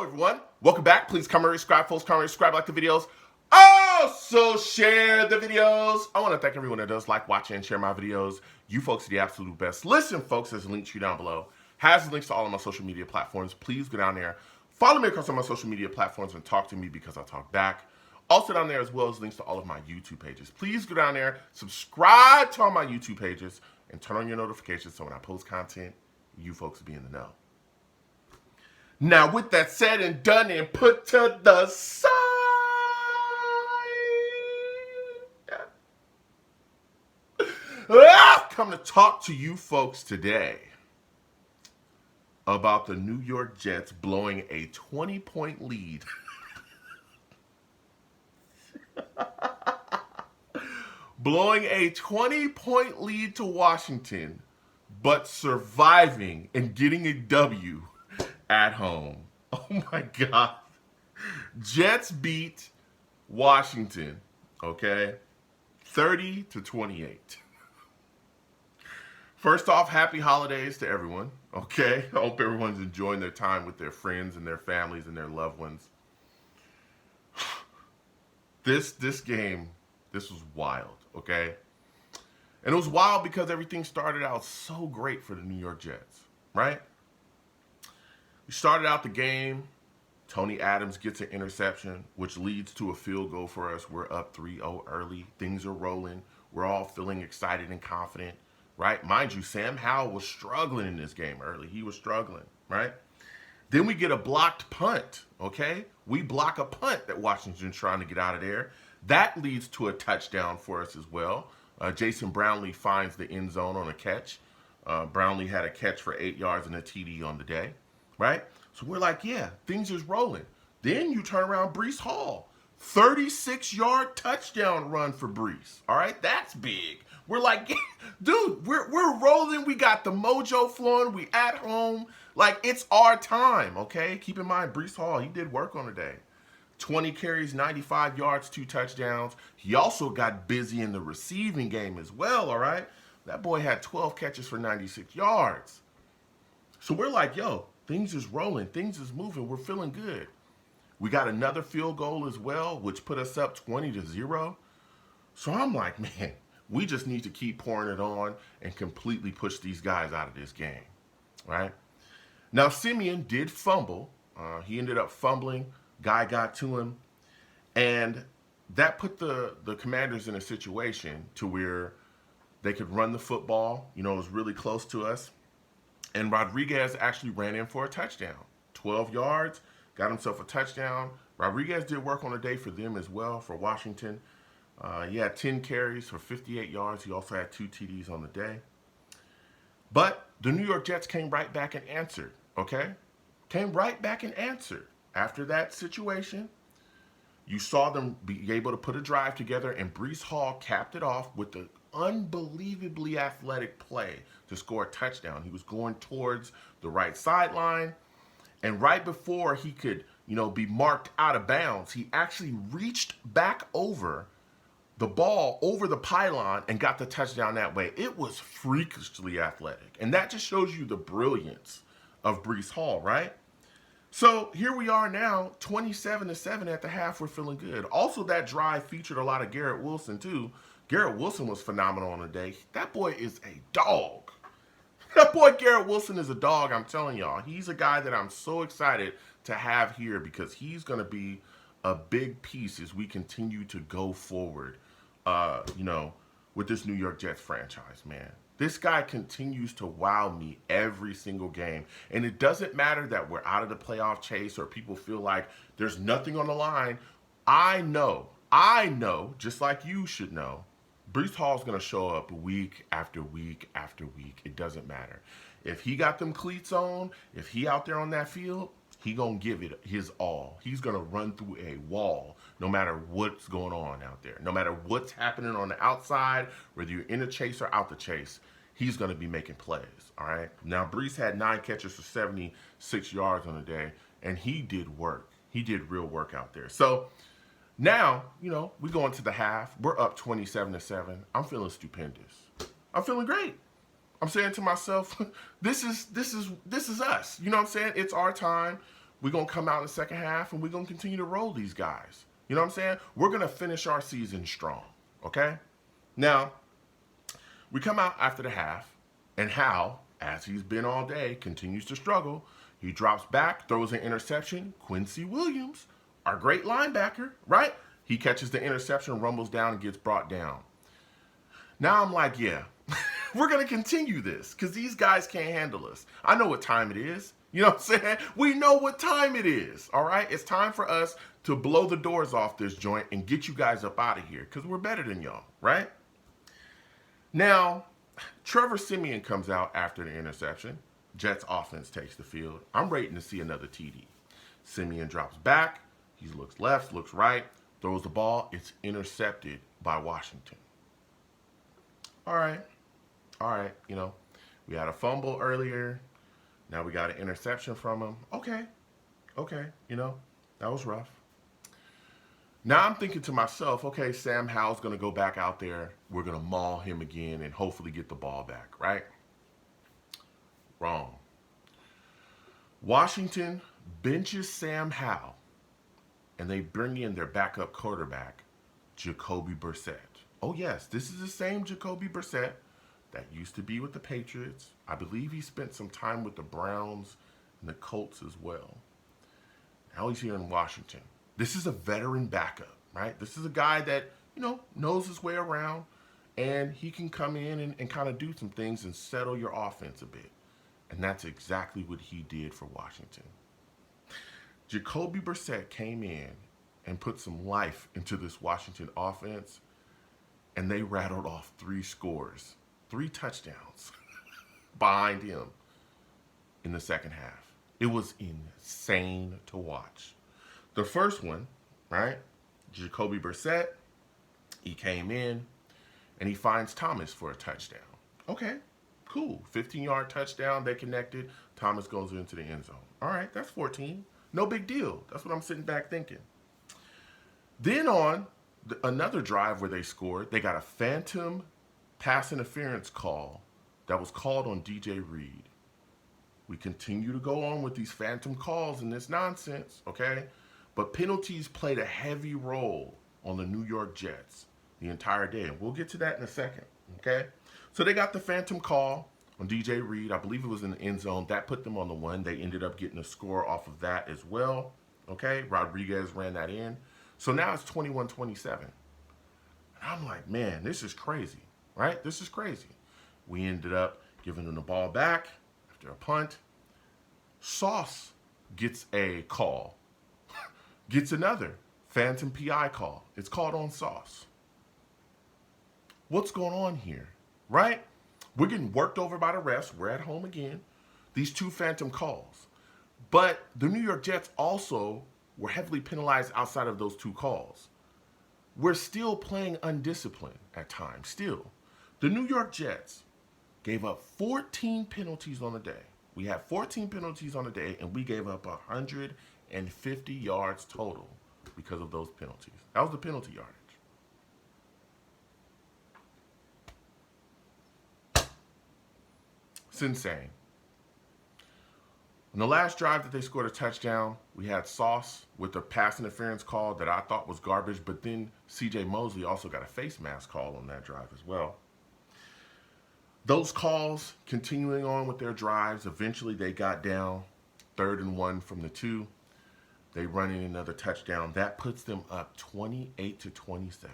everyone. Welcome back. Please comment, subscribe, folks. Comment, subscribe, like the videos. Also share the videos. I want to thank everyone that does like, watch, and share my videos. You folks are the absolute best. Listen, folks, there's a link to you down below. Has links to all of my social media platforms. Please go down there. Follow me across all my social media platforms and talk to me because I talk back. Also down there as well as links to all of my YouTube pages. Please go down there, subscribe to all my YouTube pages, and turn on your notifications so when I post content, you folks will be in the know. Now, with that said and done and put to the side, I've come to talk to you folks today about the New York Jets blowing a 20-point lead. Blowing a 20-point lead to Washington, but surviving and getting a W at home. Oh my God. Jets beat Washington, okay? 30-28. First off, happy holidays to everyone, okay? I hope everyone's enjoying their time with their friends and their families and their loved ones. This game, this was wild, okay? And it was wild because everything started out so great for the New York Jets, right? We started out the game. Tony Adams gets an interception, which leads to a field goal for us. We're up 3-0 early. Things are rolling. We're all feeling excited and confident, right? Mind you, Sam Howell was struggling in this game early. He was struggling, right? Then we get a blocked punt, okay? We block a punt that Washington's trying to get out of there. That leads to a touchdown for us as well. Jason Brownlee finds the end zone on a catch. Brownlee had a catch for 8 yards and a TD on the day, right? So we're like, yeah, things is rolling. Then you turn around, Breece Hall, 36-yard touchdown run for Breece. All right, that's big. We're like, dude, we're rolling. We got the mojo flowing. We at home. Like, it's our time, okay? Keep in mind, Breece Hall, he did work on the day. 20 carries, 95 yards, 2 touchdowns. He also got busy in the receiving game as well, all right? That boy had 12 catches for 96 yards. So we're like, yo, things is rolling. Things is moving. We're feeling good. We got another field goal as well, which put us up 20-0. So I'm like, man, we just need to keep pouring it on and completely push these guys out of this game, right? Now, Simeon did fumble. He ended up fumbling. Guy got to him. And that put the Commanders in a situation to where they could run the football. You know, it was really close to us. And Rodriguez actually ran in for a touchdown. 12 yards, got himself a touchdown. Rodriguez did work on the day for them as well, for Washington. He had 10 carries for 58 yards. He also had 2 TDs on the day. But the New York Jets came right back and answered, okay? Came right back and answered. After that situation, you saw them be able to put a drive together, and Breece Hall capped it off with the unbelievably athletic play to score a touchdown. He was going towards the right sideline, and right before he could, be marked out of bounds, he actually reached back over the ball over the pylon and got the touchdown that way. It was freakishly athletic, and that just shows you the brilliance of Breece Hall, right? So here we are now, 27-7 at the half. We're feeling good. Also, that drive featured a lot of Garrett Wilson, too. Garrett Wilson was phenomenal on the day. That boy is a dog. That boy Garrett Wilson is a dog, I'm telling y'all. He's a guy that I'm so excited to have here because he's going to be a big piece as we continue to go forward, with this New York Jets franchise, man. This guy continues to wow me every single game. And it doesn't matter that we're out of the playoff chase or people feel like there's nothing on the line. I know, just like you should know, Breece Hall's going to show up week after week after week. It doesn't matter. If he got them cleats on, if he out there on that field, he going to give it his all. He's going to run through a wall no matter what's going on out there. No matter what's happening on the outside, whether you're in the chase or out the chase, he's going to be making plays, all right? Now, Breece had 9 catches for 76 yards on the day, and he did work. He did real work out there. So now, we go into the half. We're up 27-7. I'm feeling stupendous. I'm feeling great. I'm saying to myself, this is us. You know what I'm saying? It's our time. We're going to come out in the second half and we're going to continue to roll these guys. You know what I'm saying? We're going to finish our season strong. Okay? Now, we come out after the half, and Hal, as he's been all day, continues to struggle. He drops back, throws an interception. Quincy Williams, our great linebacker, right? He catches the interception, rumbles down, and gets brought down. Now I'm like, yeah, we're going to continue this because these guys can't handle us. I know what time it is. You know what I'm saying? We know what time it is, all right? It's time for us to blow the doors off this joint and get you guys up out of here because we're better than y'all, right? Now, Trevor Siemian comes out after the interception. Jets offense takes the field. I'm waiting to see another TD. Siemian drops back. He looks left, looks right, throws the ball. It's intercepted by Washington. All right. You know, we had a fumble earlier. Now we got an interception from him. Okay. You know, that was rough. Now I'm thinking to myself, okay, Sam Howell's going to go back out there. We're going to maul him again and hopefully get the ball back, right? Wrong. Washington benches Sam Howell, and they bring in their backup quarterback, Jacoby Brissett. Oh, yes, this is the same Jacoby Brissett that used to be with the Patriots. I believe he spent some time with the Browns and the Colts as well. Now he's here in Washington. This is a veteran backup, right? This is a guy that, you know, knows his way around, and he can come in and kind of do some things and settle your offense a bit. And that's exactly what he did for Washington. Jacoby Brissett came in and put some life into this Washington offense, and they rattled off 3 scores, 3 touchdowns behind him in the second half. It was insane to watch. The first one, right, Jacoby Brissett, he came in, and he finds Thomas for a touchdown. Okay, cool. 15-yard touchdown. They connected. Thomas goes into the end zone. All right, that's 14. No big deal. That's what I'm sitting back thinking. Then on another drive where they scored, they got a phantom pass interference call that was called on DJ Reed. We continue to go on with these phantom calls and this nonsense, okay? But penalties played a heavy role on the New York Jets the entire day. And we'll get to that in a second, okay? So they got the phantom call on DJ Reed. I believe it was in the end zone. That put them on the one. They ended up getting a score off of that as well, okay? Rodriguez ran that in. So now it's 21-27. And I'm like, man, this is crazy, right? This is crazy. We ended up giving them the ball back after a punt. Sauce gets a call. Gets another phantom PI call. It's called on Sauce. What's going on here, right? We're getting worked over by the refs. We're at home again. These 2 phantom calls. But the New York Jets also were heavily penalized outside of those 2 calls. We're still playing undisciplined at times, still. The New York Jets gave up 14 penalties on the day. We had 14 penalties on the day, and we gave up 150 yards total because of those penalties. That was the penalty yardage. It's insane. On the last drive that they scored a touchdown, we had Sauce with a pass interference call that I thought was garbage, but then C.J. Mosley also got a face mask call on that drive as well. Those calls, continuing on with their drives, eventually they got down 3rd and 1 from the 2. They run in another touchdown. That puts them up 28-27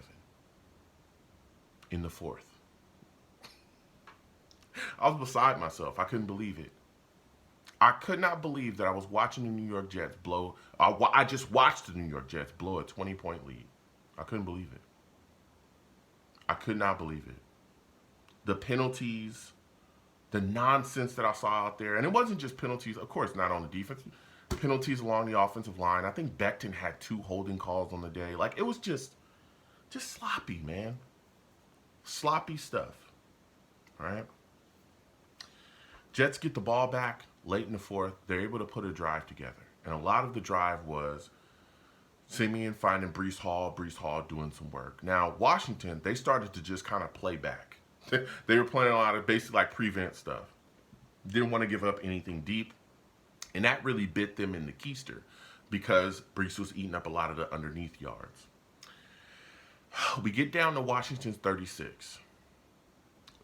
in the 4th. I was beside myself. I couldn't believe it. I could not believe that I was watching the New York Jets blow. I just watched the New York Jets blow a 20-point lead. I couldn't believe it. I could not believe it. The penalties, the nonsense that I saw out there, and it wasn't just penalties, of course, not on the defense. Penalties along the offensive line. I think Becton had 2 holding calls on the day. Like, it was just sloppy, man. Sloppy stuff. All right? Jets get the ball back late in the 4th. They're able to put a drive together. And a lot of the drive was Siemian finding Breece Hall doing some work. Now, Washington, they started to just kind of play back. They were playing a lot of basically like prevent stuff. Didn't want to give up anything deep. And that really bit them in the keister because Brees was eating up a lot of the underneath yards. We get down to Washington's 36.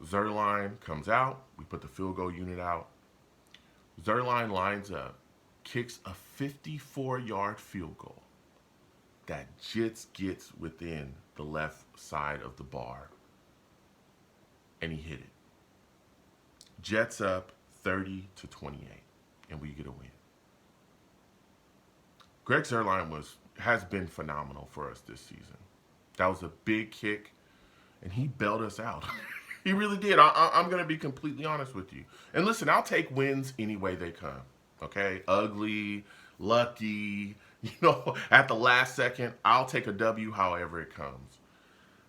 Zuerlein comes out. We put the field goal unit out. Zuerlein lines up, kicks a 54-yard field goal that just gets within the left side of the bar. And he hit it. Jets up 30-28, and we get a win. Greg Zuerlein has been phenomenal for us this season. That was a big kick, and he bailed us out. He really did. I'm going to be completely honest with you. And listen, I'll take wins any way they come, okay? Ugly, lucky, at the last second, I'll take a W however it comes.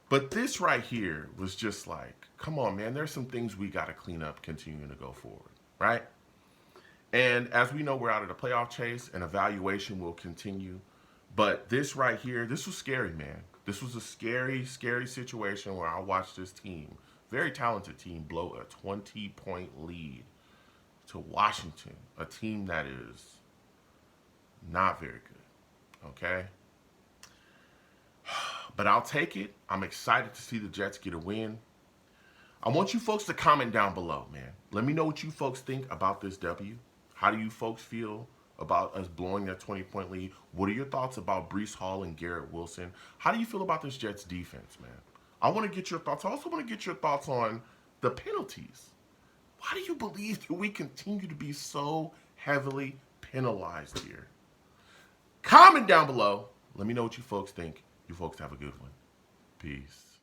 But this right here was just like, come on, man, there's some things we got to clean up continuing to go forward, right? And as we know, we're out of the playoff chase, and evaluation will continue. But this right here, this was scary, man. This was a scary, scary situation where I watched this team, very talented team, blow a 20-point lead to Washington, a team that is not very good, okay? But I'll take it. I'm excited to see the Jets get a win. I want you folks to comment down below, man. Let me know what you folks think about this W. How do you folks feel about us blowing that 20-point lead? What are your thoughts about Breece Hall and Garrett Wilson? How do you feel about this Jets defense, man? I want to get your thoughts. I also want to get your thoughts on the penalties. Why do you believe that we continue to be so heavily penalized here? Comment down below. Let me know what you folks think. You folks have a good one. Peace.